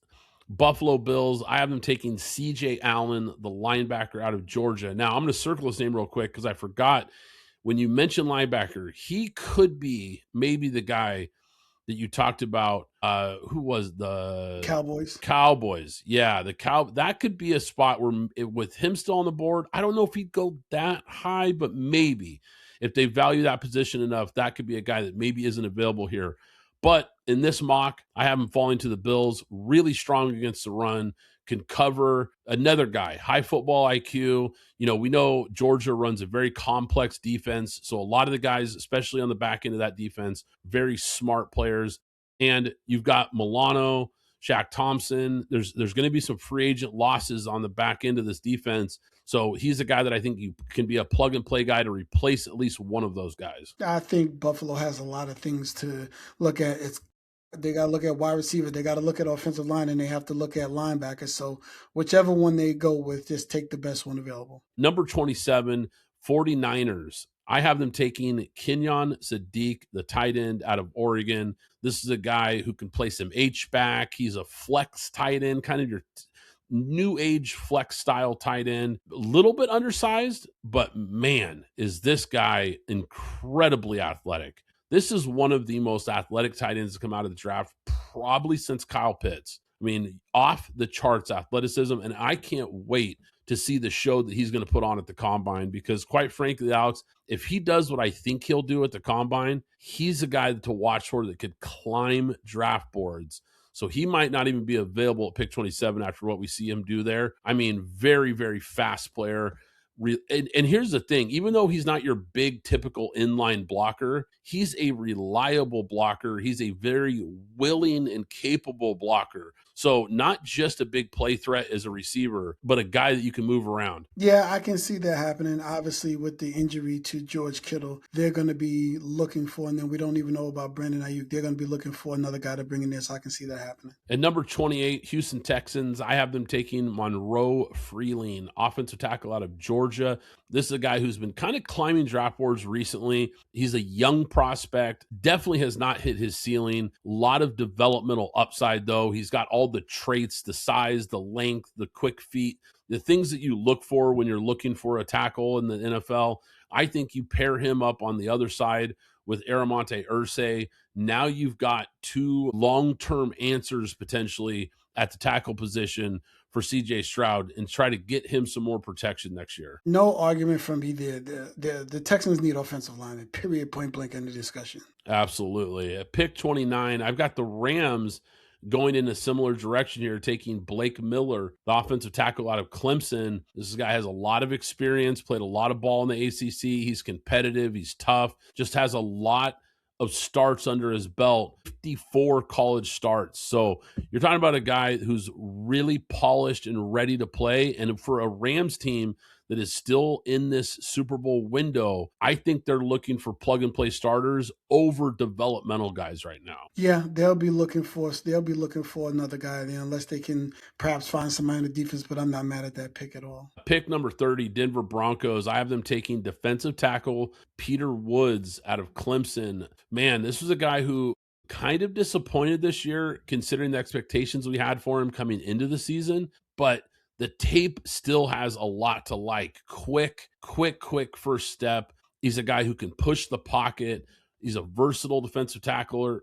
Buffalo Bills, I have them taking C.J. Allen, the linebacker out of Georgia. Now, I'm going to circle his name real quick because I forgot when you mentioned linebacker, he could be maybe the guy that you talked about. Who was the Cowboys? Yeah, that could be a spot where with him still on the board, I don't know if he'd go that high, but maybe if they value that position enough, that could be a guy that maybe isn't available here. But in this mock, I have him falling to the Bills, really strong against the run, can cover. Another guy, high football IQ. You know, we know Georgia runs a very complex defense. So a lot of the guys, especially on the back end of that defense, very smart players. And you've got Milano, Shaq Thompson. There's going to be some free agent losses on the back end of this defense. So he's a guy that I think you can be a plug and play guy to replace at least one of those guys. I think Buffalo has a lot of things to look at. They got to look at wide receiver. They got to look at offensive line, and they have to look at linebackers. So whichever one they go with, just take the best one available. Number 27, 49ers. I have them taking Kenyon Sadiq, the tight end out of Oregon. This is a guy who can play some H-back. He's a flex tight end, kind of your new age flex style tight end. A little bit undersized, but man, is this guy incredibly athletic. This is one of the most athletic tight ends to come out of the draft probably since Kyle Pitts. I mean, off the charts athleticism, and I can't wait to see the show that he's going to put on at the Combine because, quite frankly, Alex, if he does what I think he'll do at the Combine, he's a guy to watch for that could climb draft boards. So he might not even be available at pick 27 after what we see him do there. I mean, very, very fast player. And here's the thing, even though he's not your big typical inline blocker, he's a reliable blocker. He's a very willing and capable blocker. So not just a big play threat as a receiver, but a guy that you can move around. Yeah, I can see that happening. Obviously, with the injury to George Kittle, they're going to be looking for, and then we don't even know about Brandon Ayuk. They're going to be looking for another guy to bring in there, so I can see that happening. At number 28, Houston Texans, I have them taking Monroe Freeling, offensive tackle out of Georgia. This is a guy who's been kind of climbing draft boards recently. He's a young prospect, definitely has not hit his ceiling. A lot of developmental upside, though. He's got all the traits, the size, the length, the quick feet, the things that you look for when you're looking for a tackle in the NFL. I think you pair him up on the other side with Aramonte Irsay. Now you've got two long-term answers potentially at the tackle position for CJ Stroud and try to get him some more protection next year. No argument from me there. The Texans need offensive linemen, period, point blank, end of discussion. Absolutely. At pick 29, I've got the Rams going in a similar direction here, taking Blake Miller, the offensive tackle out of Clemson. This guy has a lot of experience, played a lot of ball in the ACC. He's competitive. He's tough, just has a lot of starts under his belt, 54 college starts. So you're talking about a guy who's really polished and ready to play. And for a Rams team that is still in this Super Bowl window, I think they're looking for plug and play starters over developmental guys right now. Yeah, they'll be looking for another guy there unless they can perhaps find somebody in the defense, but I'm not mad at that pick at all. Pick number 30, Denver Broncos. I have them taking defensive tackle Peter Woods out of Clemson. Man, this was a guy who kind of disappointed this year considering the expectations we had for him coming into the season, but the tape still has a lot to like. Quick first step. He's a guy who can push the pocket. He's a versatile defensive tackle,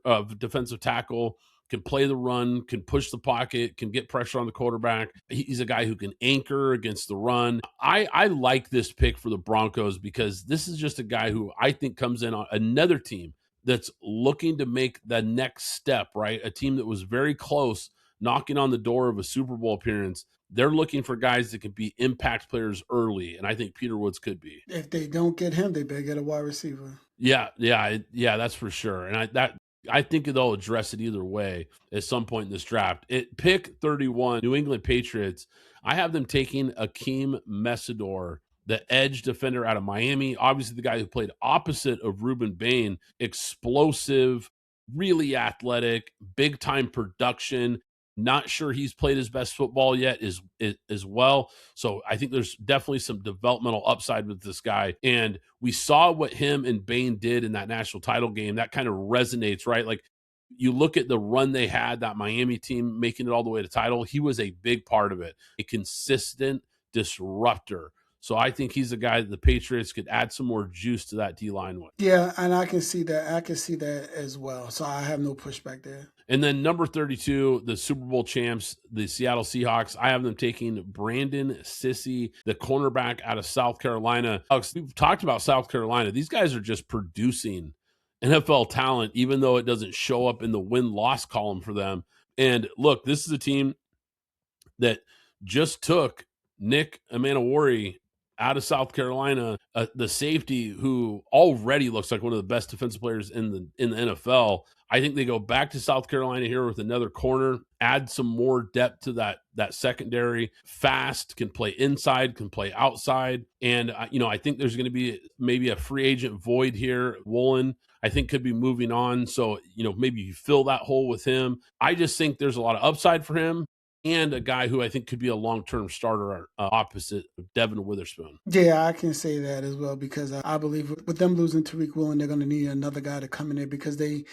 can play the run, can push the pocket, can get pressure on the quarterback. He's a guy who can anchor against the run. I like this pick for the Broncos because this is just a guy who I think comes in on another team that's looking to make the next step, right? A team that was very close, knocking on the door of a Super Bowl appearance. They're looking for guys that can be impact players early, and I think Peter Woods could be. If they don't get him, they better get a wide receiver. Yeah, that's for sure. And I think they'll address it either way at some point in this draft. At pick 31, New England Patriots, I have them taking Akeem Messidor, the edge defender out of Miami. Obviously, the guy who played opposite of Ruben Bain, explosive, really athletic, big-time production. Not sure he's played his best football yet as well. So I think there's definitely some developmental upside with this guy. And we saw what him and Bain did in that national title game. That kind of resonates, right? Like you look at the run they had, that Miami team making it all the way to title. He was a big part of it, a consistent disruptor. So I think he's a guy that the Patriots could add some more juice to that D-line with. Yeah, and I can see that. I can see that as well. So I have no pushback there. And then number 32, the Super Bowl champs, the Seattle Seahawks. I have them taking Brandon Sissy, the cornerback out of South Carolina. We've talked about South Carolina. These guys are just producing NFL talent, even though it doesn't show up in the win-loss column for them. And look, this is a team that just took Nick Amanawari out of South Carolina, the safety who already looks like one of the best defensive players in the NFL. I think they go back to South Carolina here with another corner, add some more depth to that secondary. Fast, can play inside, can play outside. And, I think there's going to be maybe a free agent void here. Woolen, I think, could be moving on. So, maybe you fill that hole with him. I just think there's a lot of upside for him. And a guy who I think could be a long-term starter opposite of Devin Witherspoon. Yeah, I can say that as well because I believe with them losing Tariq Woolen, they're going to need another guy to come in there because they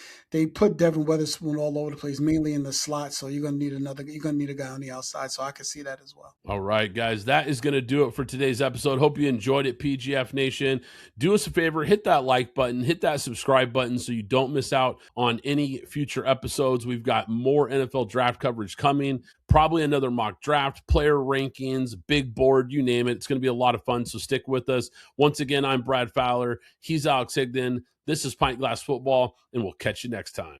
put Devin Witherspoon all over the place, mainly in the slot. So you're going to need a guy on the outside. So I can see that as well. All right, guys, that is going to do it for today's episode. Hope you enjoyed it, PGF Nation. Do us a favor, hit that like button, hit that subscribe button so you don't miss out on any future episodes. We've got more NFL draft coverage coming. Probably another mock draft, player rankings, big board, you name it. It's going to be a lot of fun, so stick with us. Once again, I'm Brad Fowler. He's Alex Higdon. This is Pint Glass Football, and we'll catch you next time.